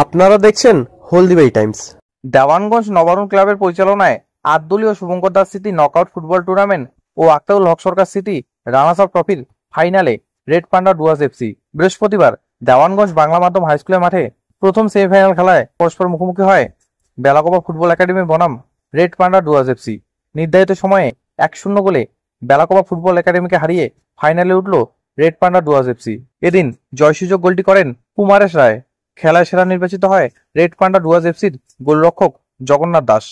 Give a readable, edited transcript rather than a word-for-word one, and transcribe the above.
আপনারা দেখছেন হলদিবাড়ি টাইমস। দেওয়ানগঞ্জ নবারুণ ক্লাবের পরিচালনায় ৮ দলীয় শুভঙ্কর দাস সিটি নকআউট ফুটবল টুর্নামেন্ট ও আক্তাউল হক সরকার সিটি রানার্স আপ ট্রফির ফাইনালে রেড পান্ডা ডুয়ার্স এফসি বৃহস্পতিবার দেওয়ানগঞ্জ বাংলা মাধ্যম হাই স্কুলের মাঠে প্রথম সেমিফাইনাল খেলায় পরস্পর মুখোমুখি হয় বেলাকোবা ফুটবল একাডেমি বনাম রেড পান্ডা ডুয়ার্স এফসি। নির্ধারিত সময়ে ১-০ গোলে বেলাকোবা ফুটবল একাডেমিকে হারিয়ে ফাইনালে উঠল রেড পান্ডা ডুয়ার্স এফসি। এদিন জয়সূচক গোলটি করেন কুমারেশ রায়। খেলায় সেরা নির্বাচিত হয় রেড পান্ডা ডুয়ার্স এফসির গোলরক্ষক জগন্নাথ দাস।